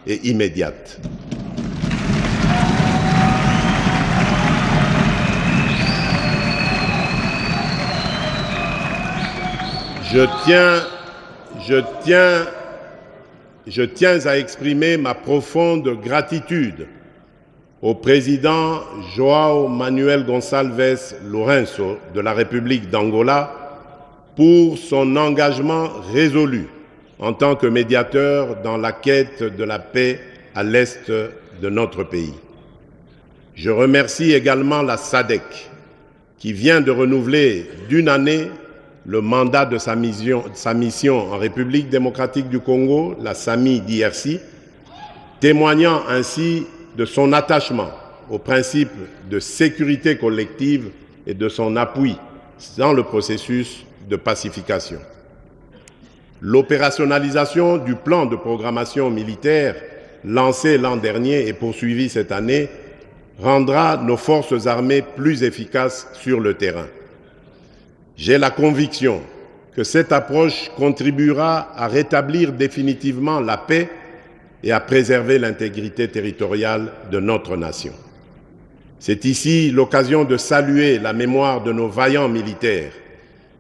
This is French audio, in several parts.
et immédiate. Je tiens à exprimer ma profonde gratitude au président João Manuel Gonçalves Lourenço de la République d'Angola pour son engagement résolu en tant que médiateur dans la quête de la paix à l'est de notre pays. Je remercie également la SADC qui vient de renouveler d'une année le mandat de sa mission en République démocratique du Congo, la SAMI d'IRC, témoignant ainsi de son attachement aux principes de sécurité collective et de son appui dans le processus de pacification. L'opérationnalisation du plan de programmation militaire lancé l'an dernier et poursuivi cette année rendra nos forces armées plus efficaces sur le terrain. J'ai la conviction que cette approche contribuera à rétablir définitivement la paix et à préserver l'intégrité territoriale de notre nation. C'est ici l'occasion de saluer la mémoire de nos vaillants militaires,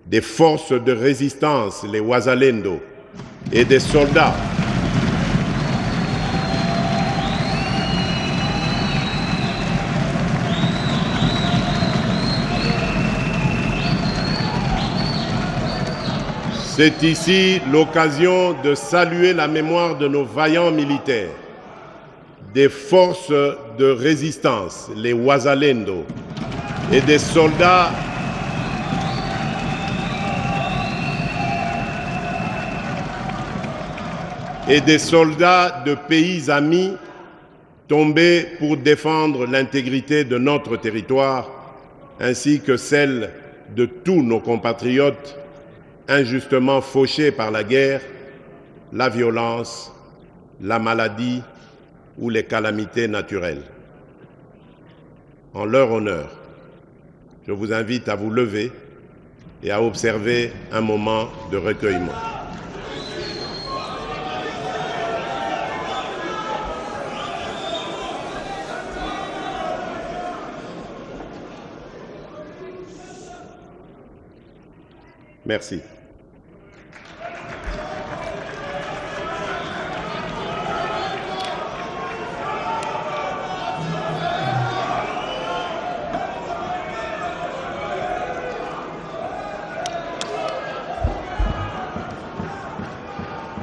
des forces de résistance, les Wazalendo, et des soldats C'est ici l'occasion de saluer la mémoire de nos vaillants militaires, des forces de résistance, les Wazalendo, et des soldats de pays amis tombés pour défendre l'intégrité de notre territoire, ainsi que celle de tous nos compatriotes injustement fauchés par la guerre, la violence, la maladie ou les calamités naturelles. En leur honneur, je vous invite à vous lever et à observer un moment de recueillement. Merci.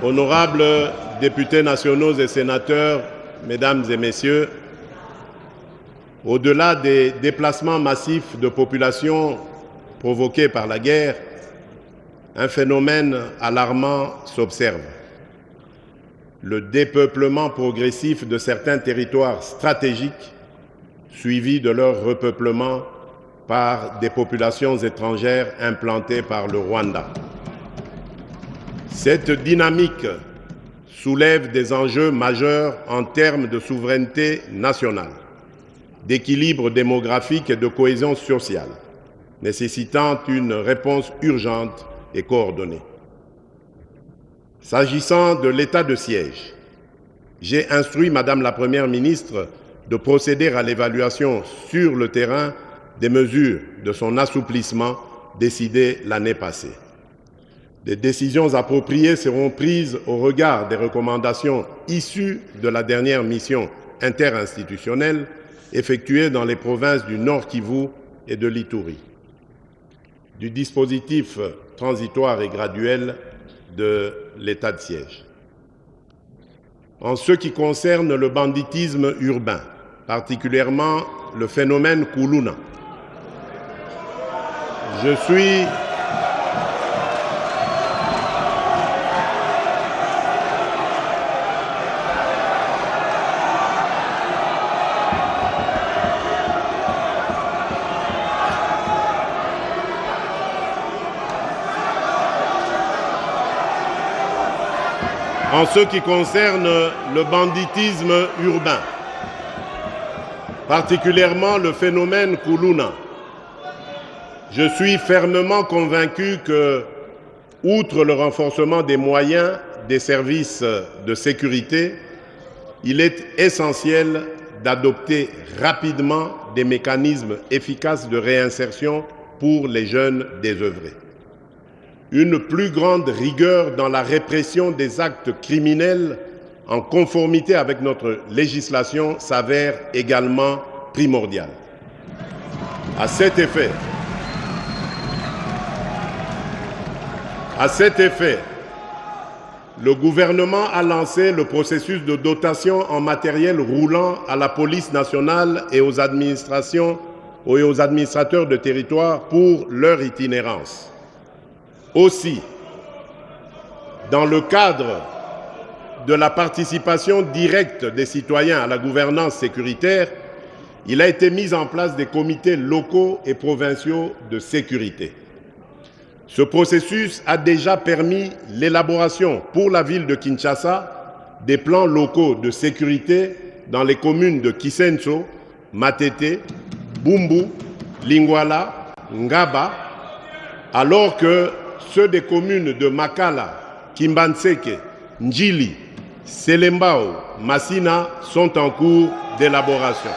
Honorables députés nationaux et sénateurs, mesdames et messieurs, au-delà des déplacements massifs de population provoqués par la guerre, un phénomène alarmant s'observe. Le dépeuplement progressif de certains territoires stratégiques, suivi de leur repeuplement par des populations étrangères implantées par le Rwanda. Cette dynamique soulève des enjeux majeurs en termes de souveraineté nationale, d'équilibre démographique et de cohésion sociale, nécessitant une réponse urgente et coordonnée. S'agissant de l'état de siège, j'ai instruit Madame la Première ministre de procéder à l'évaluation sur le terrain des mesures de son assouplissement décidées l'année passée. Des décisions appropriées seront prises au regard des recommandations issues de la dernière mission interinstitutionnelle effectuée dans les provinces du Nord Kivu et de l'Ituri, du dispositif transitoire et graduel de l'état de siège. En ce qui concerne le banditisme urbain, particulièrement le phénomène Kuluna, je suis En ce qui concerne le banditisme urbain, particulièrement le phénomène Kuluna, je suis fermement convaincu que, outre le renforcement des moyens des services de sécurité, il est essentiel d'adopter rapidement des mécanismes efficaces de réinsertion pour les jeunes désœuvrés. Une plus grande rigueur dans la répression des actes criminels en conformité avec notre législation s'avère également primordiale. À cet effet, le gouvernement a lancé le processus de dotation en matériel roulant à la police nationale et aux administrations et aux administrateurs de territoire pour leur itinérance. Aussi, dans le cadre de la participation directe des citoyens à la gouvernance sécuritaire, il a été mis en place des comités locaux et provinciaux de sécurité. Ce processus a déjà permis l'élaboration pour la ville de Kinshasa des plans locaux de sécurité dans les communes de Kisenso, Matete, Bumbu, Lingwala, Ngaba, alors que ceux des communes de Makala, Kimbanseke, Njili, Selembao, Massina sont en cours d'élaboration.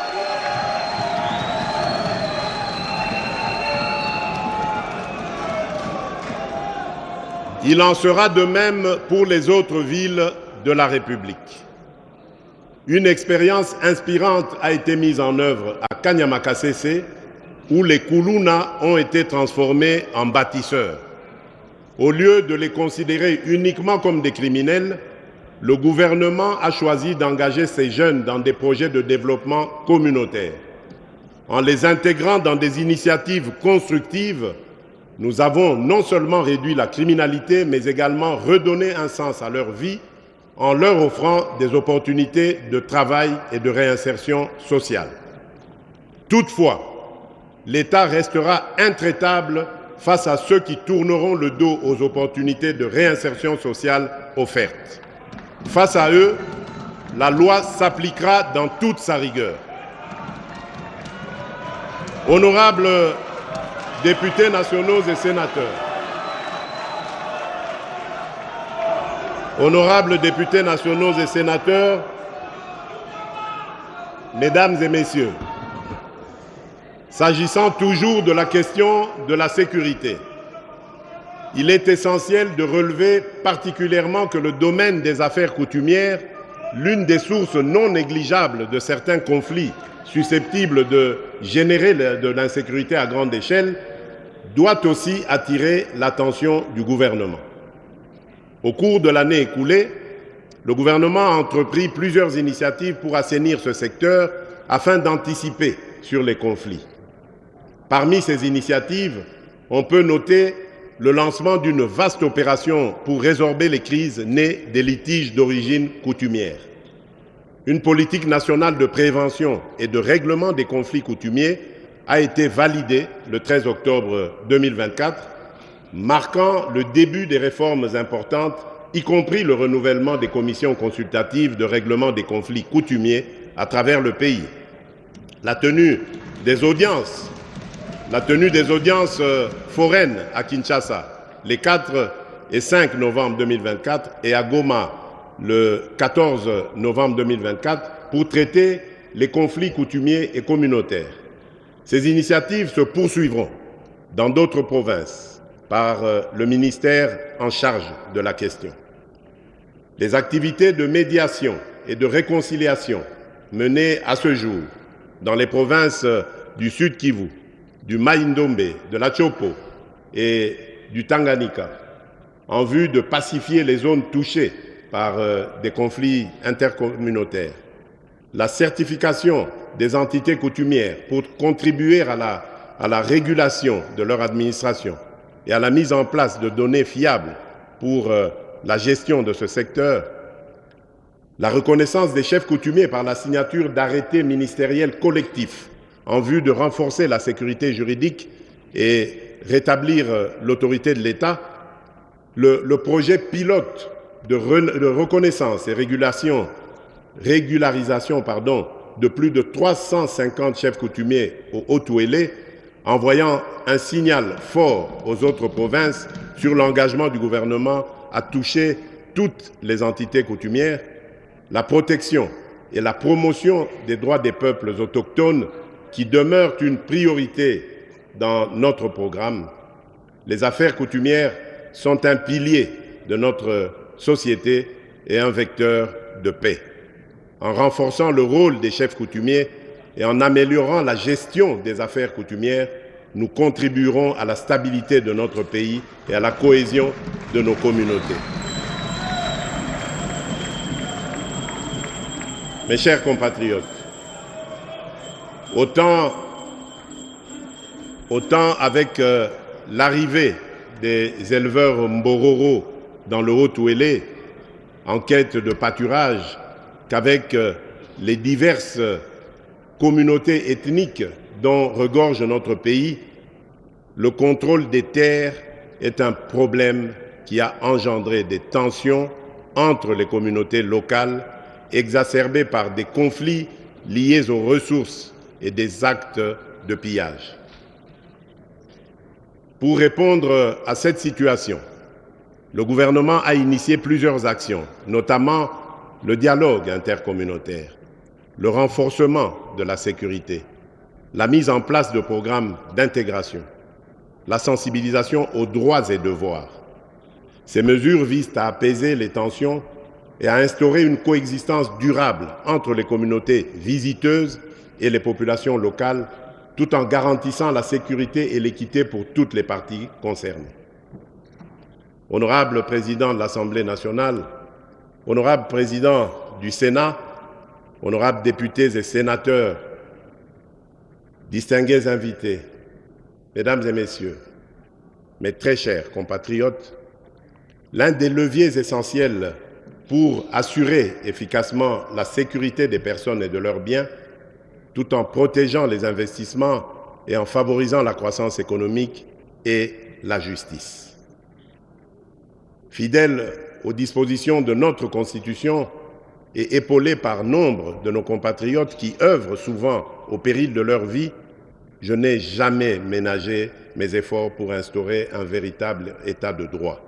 Il en sera de même pour les autres villes de la République. Une expérience inspirante a été mise en œuvre à Kanyamakasese, où les Kuluna ont été transformés en bâtisseurs. Au lieu de les considérer uniquement comme des criminels, le gouvernement a choisi d'engager ces jeunes dans des projets de développement communautaire. En les intégrant dans des initiatives constructives, nous avons non seulement réduit la criminalité, mais également redonné un sens à leur vie en leur offrant des opportunités de travail et de réinsertion sociale. Toutefois, l'État restera intraitable face à ceux qui tourneront le dos aux opportunités de réinsertion sociale offertes. Face à eux, la loi s'appliquera dans toute sa rigueur. Honorables députés nationaux et sénateurs, honorables députés nationaux et sénateurs, mesdames et messieurs, s'agissant toujours de la question de la sécurité, il est essentiel de relever particulièrement que le domaine des affaires coutumières, l'une des sources non négligeables de certains conflits susceptibles de générer de l'insécurité à grande échelle, doit aussi attirer l'attention du gouvernement. Au cours de l'année écoulée, le gouvernement a entrepris plusieurs initiatives pour assainir ce secteur afin d'anticiper sur les conflits. Parmi ces initiatives, on peut noter le lancement d'une vaste opération pour résorber les crises nées des litiges d'origine coutumière. Une politique nationale de prévention et de règlement des conflits coutumiers a été validée le 13 octobre 2024, marquant le début des réformes importantes, y compris le renouvellement des commissions consultatives de règlement des conflits coutumiers à travers le pays. La tenue des audiences foraines à Kinshasa les 4 et 5 novembre 2024 et à Goma le 14 novembre 2024 pour traiter les conflits coutumiers et communautaires. Ces initiatives se poursuivront dans d'autres provinces par le ministère en charge de la question. Les activités de médiation et de réconciliation menées à ce jour dans les provinces du Sud Kivu, du Mai-Ndombe, de la Chopo et du Tanganyika, en vue de pacifier les zones touchées par des conflits intercommunautaires. La certification des entités coutumières pour contribuer à la régulation de leur administration et à la mise en place de données fiables pour la gestion de ce secteur. La reconnaissance des chefs coutumiers par la signature d'arrêtés ministériels collectifs en vue de renforcer la sécurité juridique et rétablir l'autorité de l'État. Le projet pilote de reconnaissance et régularisation de plus de 350 chefs coutumiers au Haut-Ouélé, envoyant un signal fort aux autres provinces sur l'engagement du gouvernement à toucher toutes les entités coutumières. La protection et la promotion des droits des peuples autochtones qui demeurent une priorité dans notre programme, les affaires coutumières sont un pilier de notre société et un vecteur de paix. En renforçant le rôle des chefs coutumiers et en améliorant la gestion des affaires coutumières, nous contribuerons à la stabilité de notre pays et à la cohésion de nos communautés. Mes chers compatriotes, autant avec l'arrivée des éleveurs Mbororo dans le Haut-Ouélé en quête de pâturage qu'avec les diverses communautés ethniques dont regorge notre pays, le contrôle des terres est un problème qui a engendré des tensions entre les communautés locales, exacerbées par des conflits liés aux ressources et des actes de pillage. Pour répondre à cette situation, le gouvernement a initié plusieurs actions, notamment le dialogue intercommunautaire, le renforcement de la sécurité, la mise en place de programmes d'intégration, la sensibilisation aux droits et devoirs. Ces mesures visent à apaiser les tensions et à instaurer une coexistence durable entre les communautés visiteuses et les populations locales, tout en garantissant la sécurité et l'équité pour toutes les parties concernées. Honorable Président de l'Assemblée nationale, honorable Président du Sénat, honorables députés et sénateurs, distingués invités, Mesdames et Messieurs, mes très chers compatriotes, l'un des leviers essentiels pour assurer efficacement la sécurité des personnes et de leurs biens, tout en protégeant les investissements et en favorisant la croissance économique, est la justice. Fidèle aux dispositions de notre Constitution et épaulé par nombre de nos compatriotes qui œuvrent souvent au péril de leur vie, je n'ai jamais ménagé mes efforts pour instaurer un véritable état de droit.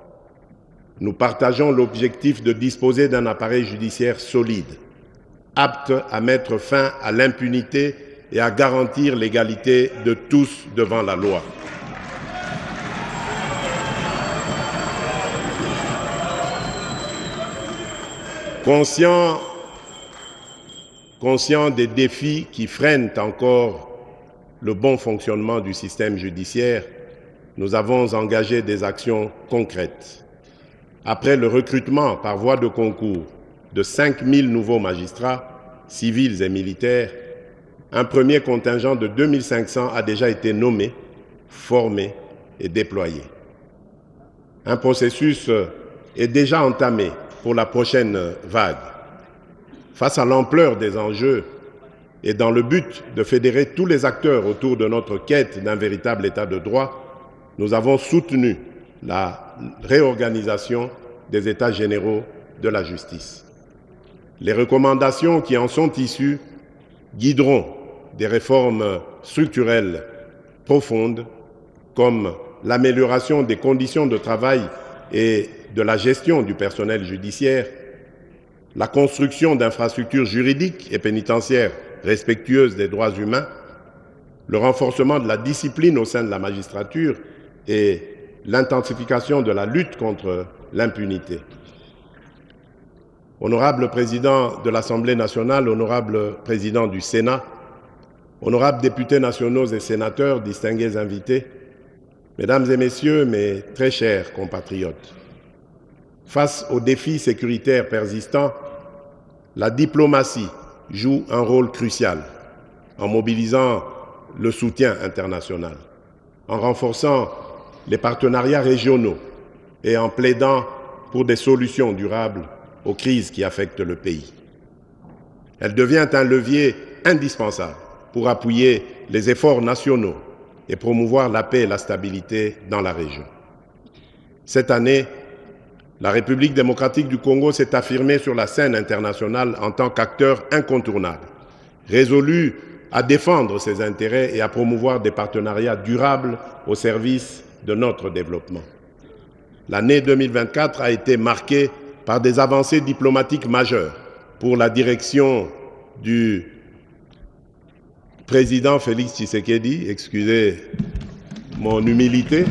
Nous partageons l'objectif de disposer d'un appareil judiciaire solide, apte à mettre fin à l'impunité et à garantir l'égalité de tous devant la loi. Conscient des défis qui freinent encore le bon fonctionnement du système judiciaire, nous avons engagé des actions concrètes. Après le recrutement par voie de concours de 5 000 nouveaux magistrats, civils et militaires, un premier contingent de 2 500 a déjà été nommé, formé et déployé. Un processus est déjà entamé pour la prochaine vague. Face à l'ampleur des enjeux et dans le but de fédérer tous les acteurs autour de notre quête d'un véritable état de droit, nous avons soutenu la réorganisation des états généraux de la justice. Les recommandations qui en sont issues guideront des réformes structurelles profondes comme l'amélioration des conditions de travail et de la gestion du personnel judiciaire, la construction d'infrastructures juridiques et pénitentiaires respectueuses des droits humains, le renforcement de la discipline au sein de la magistrature et l'intensification de la lutte contre l'impunité. Honorable Président de l'Assemblée nationale, honorable Président du Sénat, honorables députés nationaux et sénateurs, distingués invités, Mesdames et Messieurs, mes très chers compatriotes, face aux défis sécuritaires persistants, la diplomatie joue un rôle crucial en mobilisant le soutien international, en renforçant les partenariats régionaux et en plaidant pour des solutions durables aux crises qui affectent le pays. Elle devient un levier indispensable pour appuyer les efforts nationaux et promouvoir la paix et la stabilité dans la région. Cette année, la République démocratique du Congo s'est affirmée sur la scène internationale en tant qu'acteur incontournable, résolu à défendre ses intérêts et à promouvoir des partenariats durables au service de notre développement. L'année 2024 a été marquée par des avancées diplomatiques majeures pour la direction du président Félix Tshisekedi, excusez mon humilité,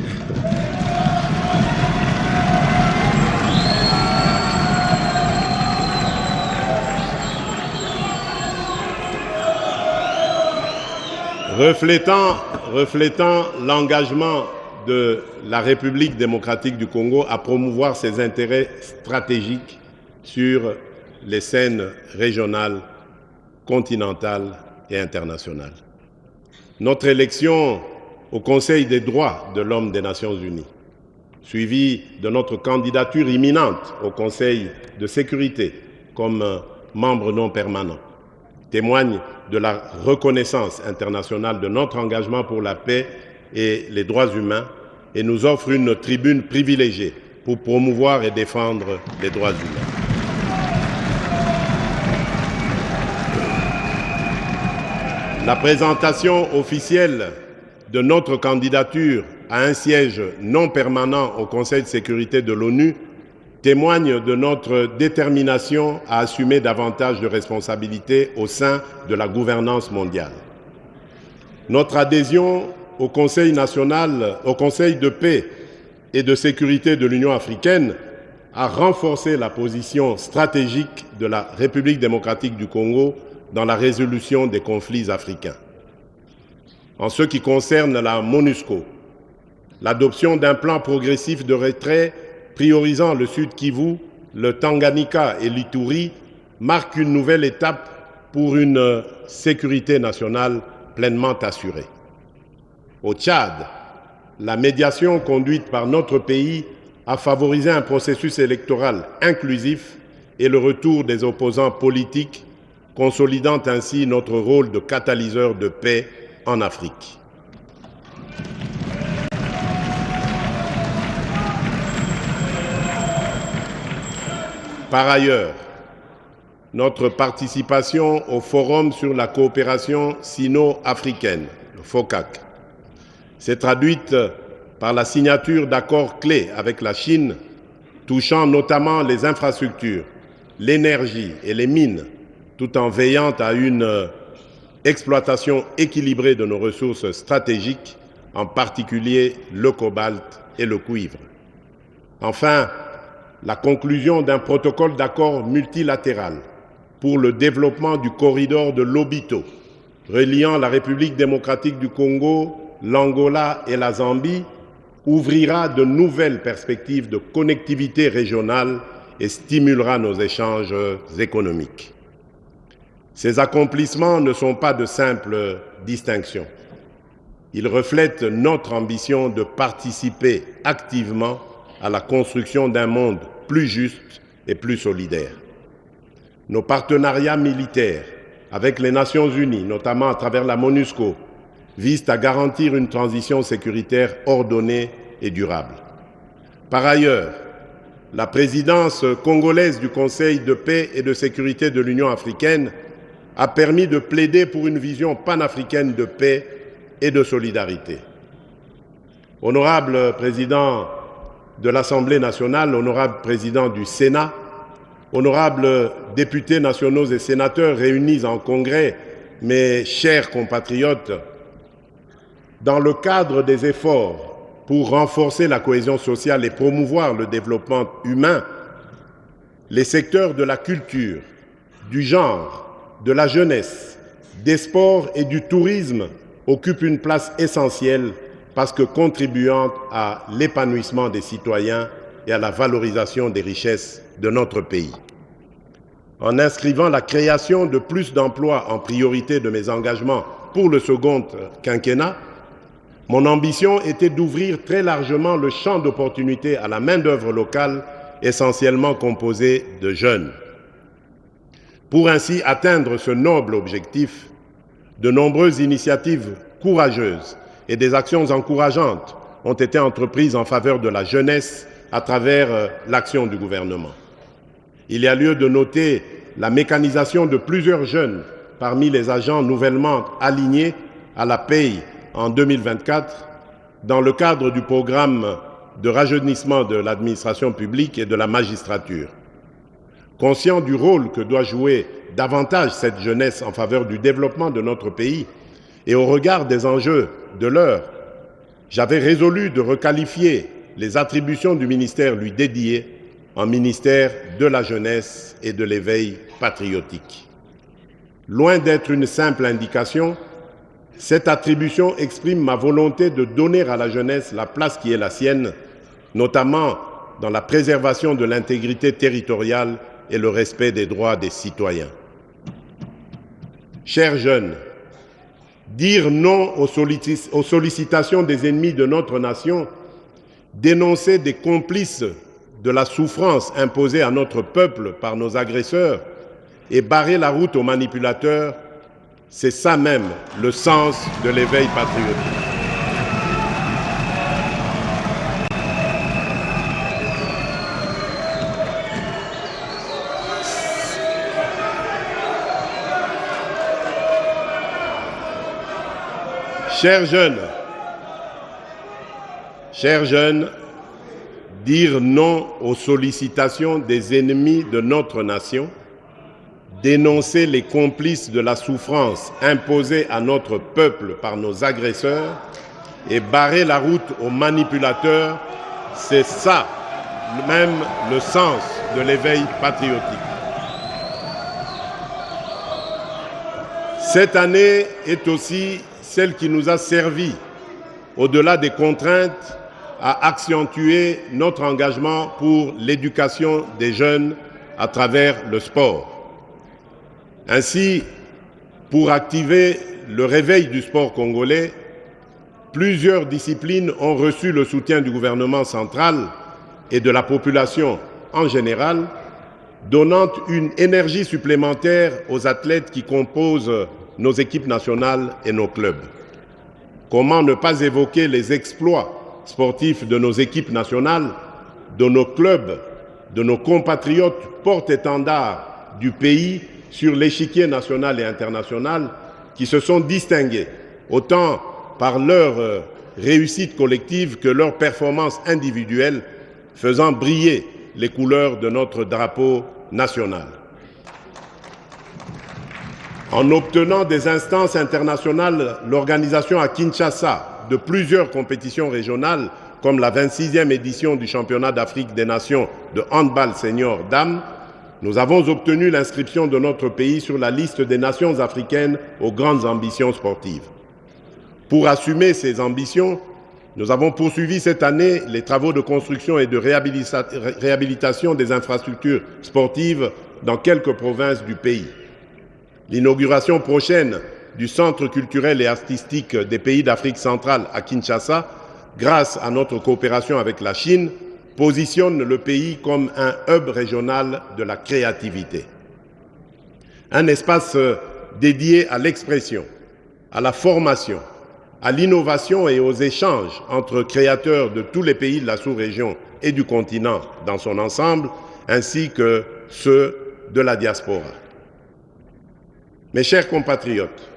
reflétant l'engagement de la République démocratique du Congo à promouvoir ses intérêts stratégiques sur les scènes régionales, continentales et internationales. Notre élection au Conseil des droits de l'homme des Nations Unies, suivie de notre candidature imminente au Conseil de sécurité comme membre non permanent, témoigne de la reconnaissance internationale de notre engagement pour la paix et les droits humains et nous offre une tribune privilégiée pour promouvoir et défendre les droits humains. La présentation officielle de notre candidature à un siège non permanent au Conseil de sécurité de l'ONU témoigne de notre détermination à assumer davantage de responsabilités au sein de la gouvernance mondiale. Notre adhésion au Conseil de paix et de sécurité de l'Union africaine a renforcé la position stratégique de la République démocratique du Congo dans la résolution des conflits africains. En ce qui concerne la MONUSCO, l'adoption d'un plan progressif de retrait priorisant le Sud Kivu, le Tanganyika et l'Ituri marque une nouvelle étape pour une sécurité nationale pleinement assurée. Au Tchad, la médiation conduite par notre pays a favorisé un processus électoral inclusif et le retour des opposants politiques, consolidant ainsi notre rôle de catalyseur de paix en Afrique. Par ailleurs, notre participation au Forum sur la coopération sino-africaine, le FOCAC, s'est traduite par la signature d'accords clés avec la Chine, touchant notamment les infrastructures, l'énergie et les mines, tout en veillant à une exploitation équilibrée de nos ressources stratégiques, en particulier le cobalt et le cuivre. Enfin, la conclusion d'un protocole d'accord multilatéral pour le développement du corridor de Lobito, reliant la République démocratique du Congo, l'Angola et la Zambie, ouvrira de nouvelles perspectives de connectivité régionale et stimulera nos échanges économiques. Ces accomplissements ne sont pas de simples distinctions. Ils reflètent notre ambition de participer activement à la construction d'un monde plus juste et plus solidaire. Nos partenariats militaires avec les Nations Unies, notamment à travers la MONUSCO, visent à garantir une transition sécuritaire ordonnée et durable. Par ailleurs, la présidence congolaise du Conseil de paix et de sécurité de l'Union africaine a permis de plaider pour une vision panafricaine de paix et de solidarité. Honorable président de l'Assemblée nationale, honorable président du Sénat, honorables députés nationaux et sénateurs réunis en congrès, mes chers compatriotes, dans le cadre des efforts pour renforcer la cohésion sociale et promouvoir le développement humain, les secteurs de la culture, du genre, de la jeunesse, des sports et du tourisme occupent une place essentielle parce que contribuant à l'épanouissement des citoyens et à la valorisation des richesses de notre pays. En inscrivant la création de plus d'emplois en priorité de mes engagements pour le second quinquennat, mon ambition était d'ouvrir très largement le champ d'opportunités à la main-d'œuvre locale, essentiellement composée de jeunes. Pour ainsi atteindre ce noble objectif, de nombreuses initiatives courageuses et des actions encourageantes ont été entreprises en faveur de la jeunesse à travers l'action du gouvernement. Il y a lieu de noter la mécanisation de plusieurs jeunes parmi les agents nouvellement alignés à la paye en 2024 dans le cadre du programme de rajeunissement de l'administration publique et de la magistrature. conscient du rôle que doit jouer davantage cette jeunesse en faveur du développement de notre pays et au regard des enjeux de l'heure, j'avais résolu de requalifier les attributions du ministère lui dédié en ministère de la jeunesse et de l'éveil patriotique. Loin d'être une simple indication, cette attribution exprime ma volonté de donner à la jeunesse la place qui est la sienne, notamment dans la préservation de l'intégrité territoriale et le respect des droits des citoyens. Chers jeunes, dire non aux sollicitations des ennemis de notre nation, dénoncer des complices de la souffrance imposée à notre peuple par nos agresseurs et barrer la route aux manipulateurs, c'est ça même le sens de l'éveil patriotique. Chers jeunes, dire non aux sollicitations des ennemis de notre nation, dénoncer les complices de la souffrance imposée à notre peuple par nos agresseurs et barrer la route aux manipulateurs, c'est ça même le sens de l'éveil patriotique. Cette année est aussi celle qui nous a servi, au-delà des contraintes, à accentuer notre engagement pour l'éducation des jeunes à travers le sport. Ainsi, pour activer le réveil du sport congolais, plusieurs disciplines ont reçu le soutien du gouvernement central et de la population en général, donnant une énergie supplémentaire aux athlètes qui composent nos équipes nationales et nos clubs. Comment ne pas évoquer les exploits sportifs de nos équipes nationales, de nos clubs, de nos compatriotes porte-étendards du pays sur l'échiquier national et international qui se sont distingués, autant par leur réussite collective que leur performance individuelle, faisant briller les couleurs de notre drapeau national. En obtenant des instances internationales, l'organisation à Kinshasa de plusieurs compétitions régionales, comme la 26e édition du championnat d'Afrique des Nations de handball senior dames, nous avons obtenu l'inscription de notre pays sur la liste des nations africaines aux grandes ambitions sportives. Pour assumer ces ambitions, nous avons poursuivi cette année les travaux de construction et de réhabilitation des infrastructures sportives dans quelques provinces du pays. L'inauguration prochaine du Centre culturel et artistique des pays d'Afrique centrale à Kinshasa, grâce à notre coopération avec la Chine, positionne le pays comme un hub régional de la créativité. Un espace dédié à l'expression, à la formation, à l'innovation et aux échanges entre créateurs de tous les pays de la sous-région et du continent dans son ensemble, ainsi que ceux de la diaspora. Mes chers compatriotes,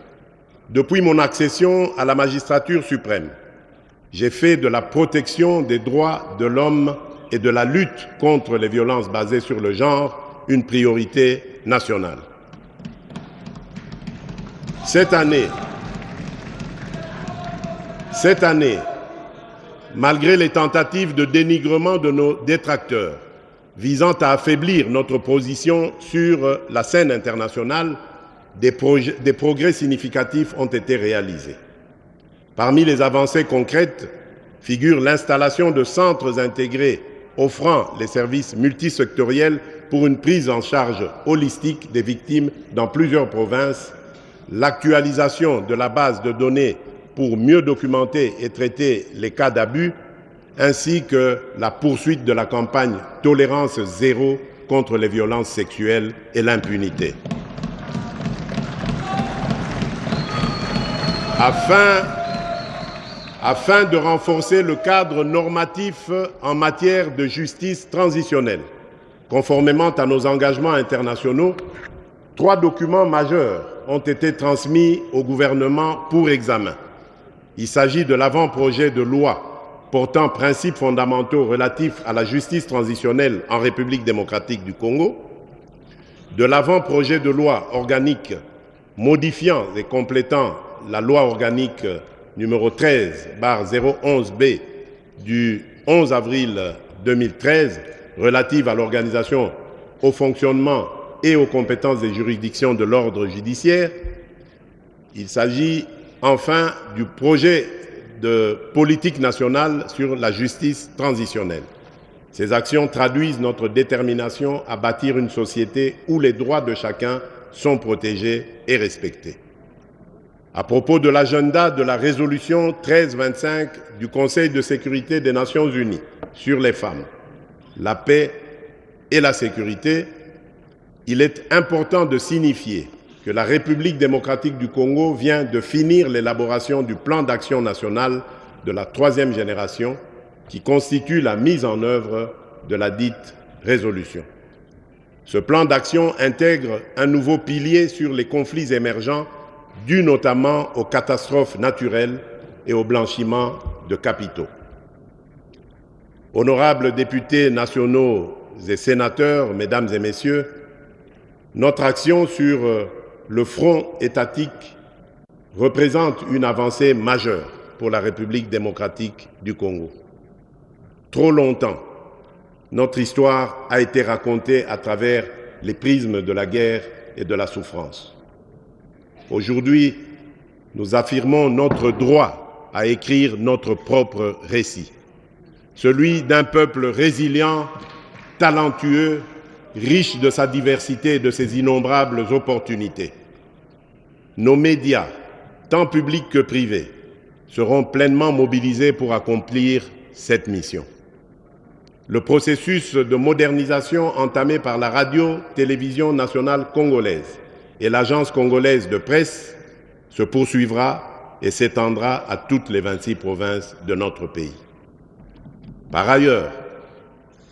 depuis mon accession à la magistrature suprême, j'ai fait de la protection des droits de l'homme et de la lutte contre les violences basées sur le genre une priorité nationale. Cette année, malgré les tentatives de dénigrement de nos détracteurs visant à affaiblir notre position sur la scène internationale, des progrès significatifs ont été réalisés. Parmi les avancées concrètes figure l'installation de centres intégrés offrant les services multisectoriels pour une prise en charge holistique des victimes dans plusieurs provinces, l'actualisation de la base de données pour mieux documenter et traiter les cas d'abus, ainsi que la poursuite de la campagne Tolérance zéro contre les violences sexuelles et l'impunité. Afin de renforcer le cadre normatif en matière de justice transitionnelle, conformément à nos engagements internationaux, 3 documents majeurs ont été transmis au gouvernement pour examen. Il s'agit de l'avant-projet de loi portant principes fondamentaux relatifs à la justice transitionnelle en République démocratique du Congo de l'avant-projet de loi organique modifiant et complétant la loi organique numéro 13/011B du 11 avril 2013 relative à l'organisation, au fonctionnement et aux compétences des juridictions de l'ordre judiciaire. Il s'agit enfin du projet de politique nationale sur la justice transitionnelle. Ces actions traduisent notre détermination à bâtir une société où les droits de chacun sont protégés et respectés. À propos de l'agenda de la résolution 1325 du Conseil de sécurité des Nations Unies sur les femmes, la paix et la sécurité, il est important de signifier que la République démocratique du Congo vient de finir l'élaboration du plan d'action national de la 3e génération qui constitue la mise en œuvre de la dite résolution. Ce plan d'action intègre un nouveau pilier sur les conflits émergents dus notamment aux catastrophes naturelles et au blanchiment de capitaux. Honorables députés nationaux et sénateurs, mesdames et messieurs, notre action sur le front étatique représente une avancée majeure pour la République démocratique du Congo. Trop longtemps, notre histoire a été racontée à travers les prismes de la guerre et de la souffrance. Aujourd'hui, nous affirmons notre droit à écrire notre propre récit, celui d'un peuple résilient, talentueux, riche de sa diversité et de ses innombrables opportunités. Nos médias, tant publics que privés, seront pleinement mobilisés pour accomplir cette mission. Le processus de modernisation entamé par la radio-télévision nationale congolaise et l'Agence congolaise de presse se poursuivra et s'étendra à toutes les 26 provinces de notre pays. Par ailleurs,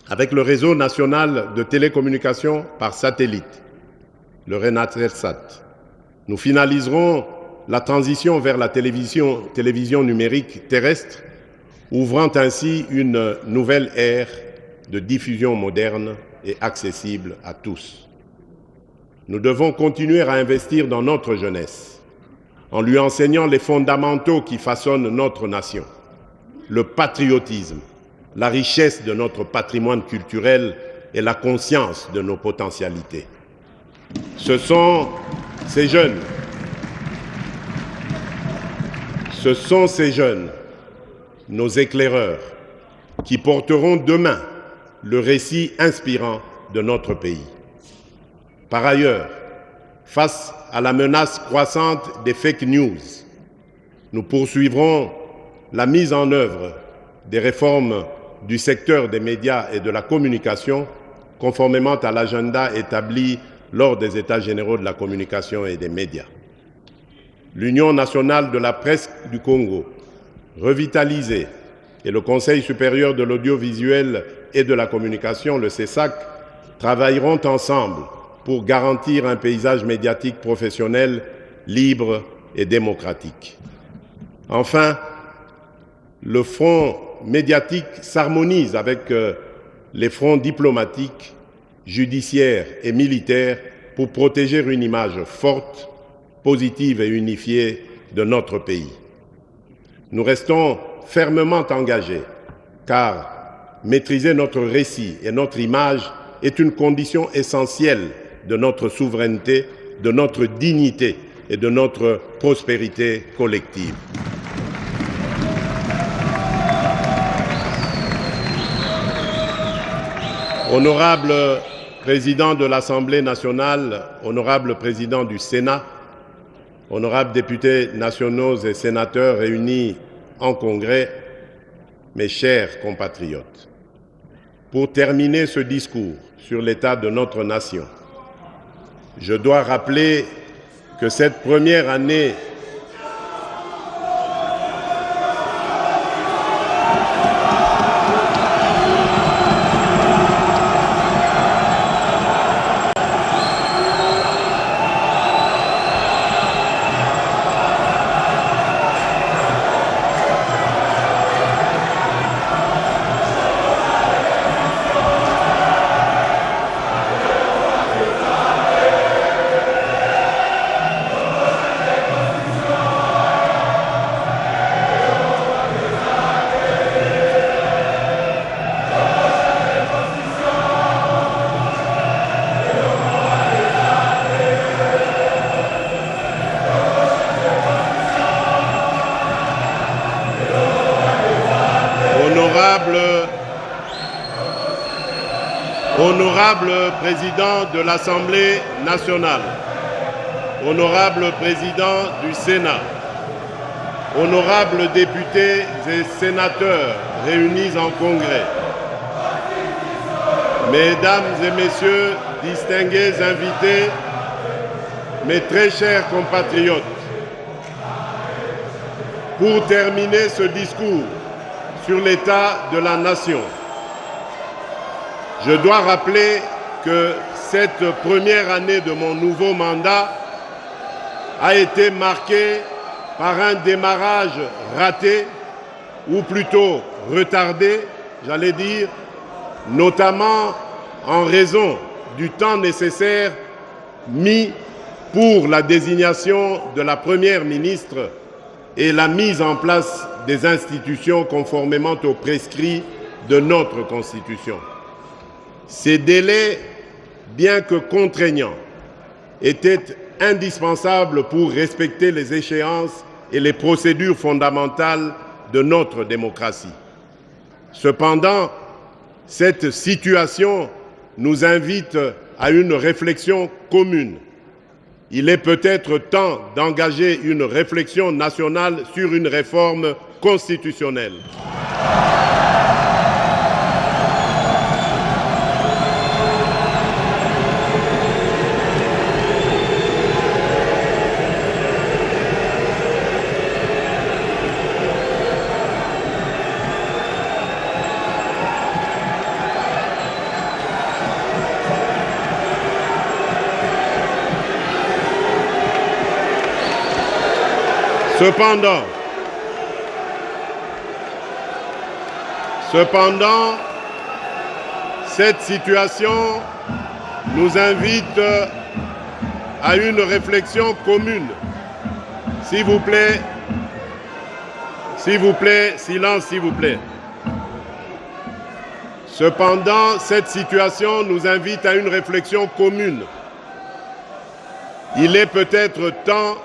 avec le réseau national de télécommunications par satellite, le RENATELSAT, nous finaliserons la transition vers la télévision numérique terrestre, ouvrant ainsi une nouvelle ère de diffusion moderne et accessible à tous. Nous devons continuer à investir dans notre jeunesse, en lui enseignant les fondamentaux qui façonnent notre nation, le patriotisme, la richesse de notre patrimoine culturel et la conscience de nos potentialités. Ce sont ces jeunes, nos éclaireurs, qui porteront demain le récit inspirant de notre pays. Par ailleurs, face à la menace croissante des fake news, nous poursuivrons la mise en œuvre des réformes du secteur des médias et de la communication, conformément à l'agenda établi lors des États généraux de la communication et des médias. L'Union nationale de la presse du Congo, revitalisée, et le Conseil supérieur de l'audiovisuel et de la communication, le CESAC, travailleront ensemble pour garantir un paysage médiatique professionnel, libre et démocratique. Enfin, le front médiatique s'harmonise avec les fronts diplomatiques, judiciaires et militaires pour protéger une image forte, positive et unifiée de notre pays. Nous restons fermement engagés, car maîtriser notre récit et notre image est une condition essentielle de notre souveraineté, de notre dignité et de notre prospérité collective. Honorable Président de l'Assemblée nationale, honorable Président du Sénat, honorables députés nationaux et sénateurs réunis en Congrès, mes chers compatriotes, pour terminer ce discours sur l'état de notre nation, je dois rappeler que cette première année Honorable Président de l'Assemblée nationale, Honorable Président du Sénat, Honorables députés et sénateurs réunis en congrès, Mesdames et Messieurs, distingués invités, mes très chers compatriotes, pour terminer ce discours sur l'état de la nation, je dois rappeler que cette première année de mon nouveau mandat a été marquée par un démarrage raté, ou plutôt retardé, j'allais dire, notamment en raison du temps nécessaire mis pour la désignation de la Première ministre et la mise en place des institutions conformément aux prescrits de notre Constitution. Ces délais, bien que contraignants, étaient indispensables pour respecter les échéances et les procédures fondamentales de notre démocratie. Cependant, cette situation nous invite à une réflexion commune. Il est peut-être temps d'engager une réflexion nationale sur une réforme constitutionnelle. Cependant, cette situation nous invite à une réflexion commune. S'il vous plaît, silence s'il vous plaît. Cependant, cette situation nous invite à une réflexion commune. Il est peut-être temps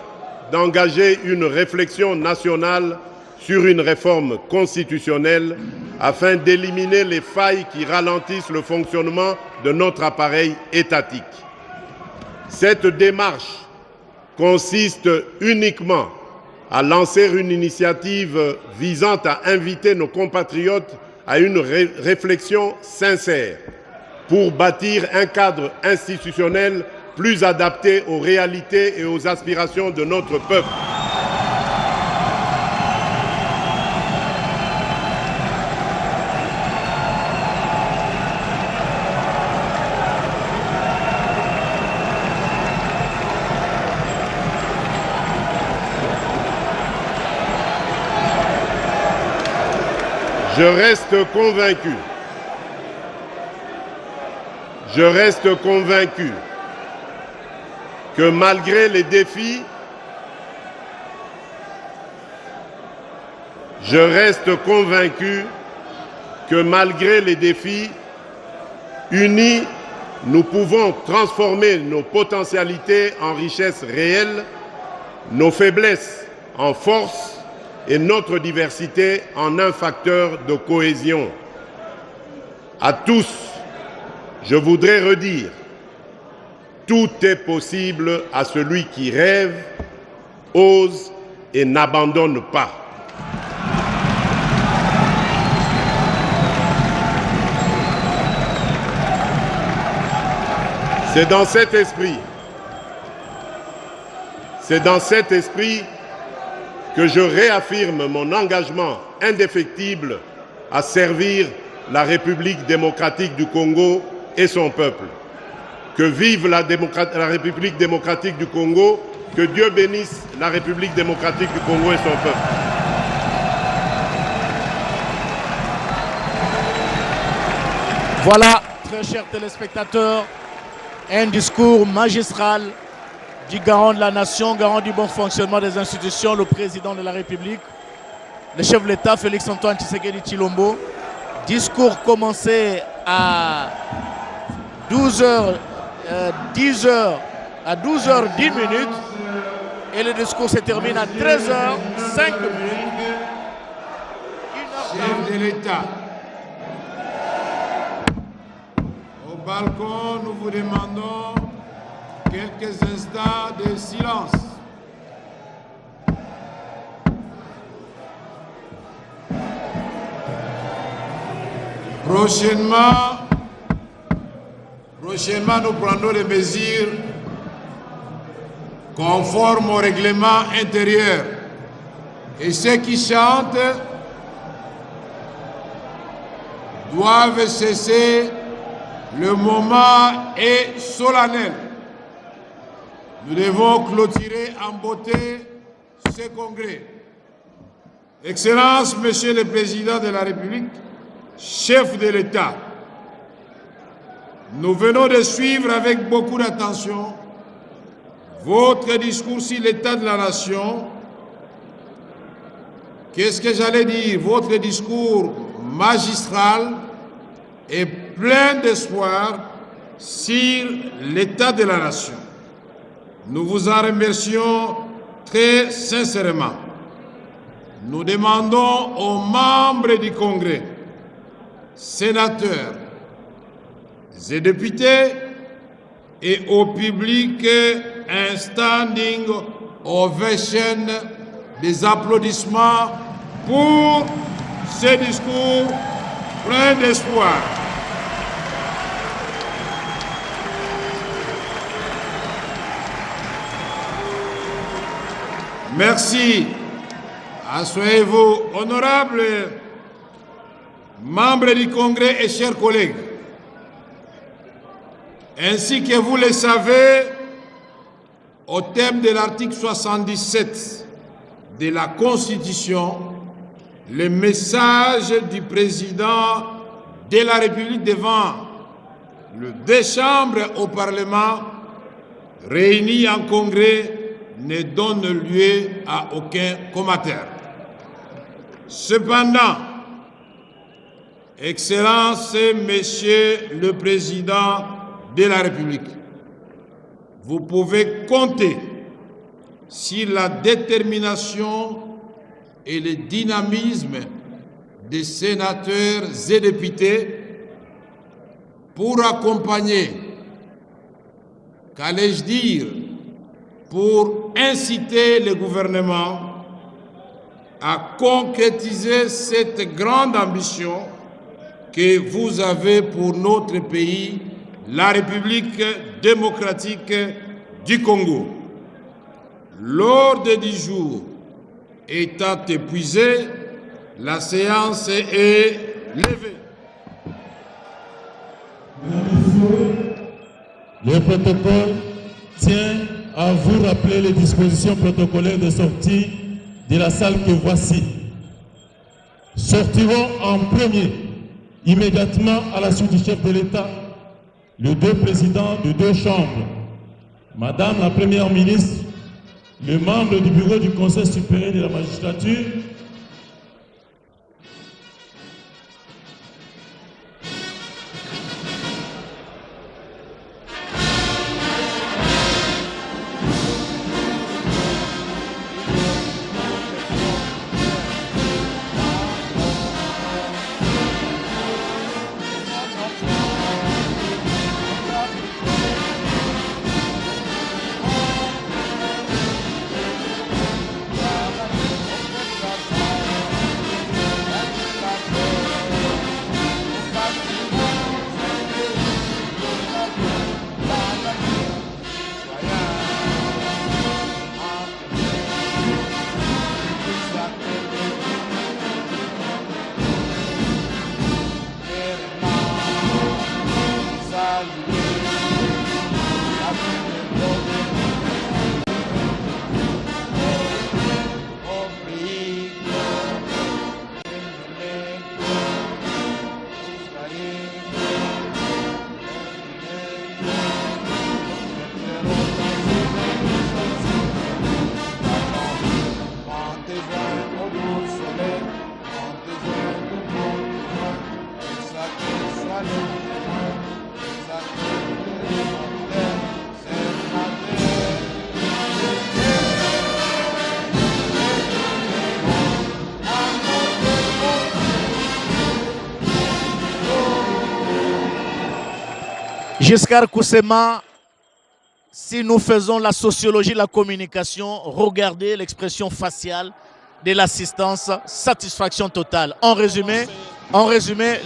d'engager une réflexion nationale sur une réforme constitutionnelle afin d'éliminer les failles qui ralentissent le fonctionnement de notre appareil étatique. Cette démarche consiste uniquement à lancer une initiative visant à inviter nos compatriotes à une réflexion sincère pour bâtir un cadre institutionnel plus adapté aux réalités et aux aspirations de notre peuple. Je reste convaincu que malgré les défis, unis, nous pouvons transformer nos potentialités en richesses réelles, nos faiblesses en force et notre diversité en un facteur de cohésion. À tous, je voudrais redire: tout est possible à celui qui rêve, ose et n'abandonne pas. C'est dans cet esprit que je réaffirme mon engagement indéfectible à servir la République démocratique du Congo et son peuple. Que vive la République démocratique du Congo, que Dieu bénisse la République démocratique du Congo et son peuple. Voilà, très chers téléspectateurs, un discours magistral du garant de la nation, garant du bon fonctionnement des institutions, le président de la République, le chef de l'État, Félix-Antoine Tshisekedi Tshilombo. Discours commencé à 12h10 et le discours se termine à 13h05. Chef de l'État, au balcon, nous vous demandons quelques instants de silence. Prochainement, nous prendrons des mesures conformes au règlement intérieur. Et ceux qui chantent doivent cesser. Le moment est solennel. Nous devons clôturer en beauté ce congrès. Excellence, Monsieur le Président de la République, chef de l'État, nous venons de suivre avec beaucoup d'attention votre discours sur l'état de la nation. Qu'est-ce que j'allais dire? Votre discours magistral et plein d'espoir sur l'état de la nation. Nous vous en remercions très sincèrement. Nous demandons aux membres du Congrès, sénateurs et députés et au public un standing ovation, des applaudissements pour ce discours plein d'espoir. Merci. Asseyez-vous, honorables membres du Congrès et chers collègues. Ainsi que vous le savez, au thème de l'article 77 de la Constitution, le message du président de la République devant les deux chambres au Parlement réunis en Congrès ne donne lieu à aucun commentaire. Cependant, Excellence, Monsieur le Président de la République, vous pouvez compter sur la détermination et le dynamisme des sénateurs et députés pour accompagner, qu'allais-je dire, pour inciter le gouvernement à concrétiser cette grande ambition que vous avez pour notre pays, la République démocratique du Congo. L'ordre du jour étant épuisé, la séance est levée. Le protocole tient à vous rappeler les dispositions protocolaires de sortie de la salle que voici. Sortiront en premier, immédiatement à la suite du chef de l'État, les deux présidents de deux chambres, Madame la Première ministre, le membre du bureau du Conseil supérieur de la magistrature, Giscard Koussema, si nous faisons la sociologie, la communication, regardez l'expression faciale de l'assistance, satisfaction totale. En résumé,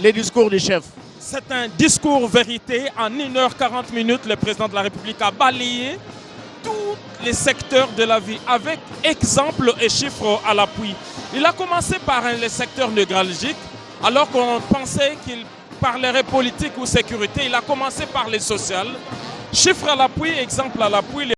les discours du chef. C'est un discours vérité. En 1h40, le président de la République a balayé tous les secteurs de la vie avec exemples et chiffres à l'appui. Il a commencé par les secteurs névralgiques, alors qu'on pensait qu'il parlerait politique ou sécurité. Il a commencé par les sociales. Chiffres à l'appui, exemples à l'appui.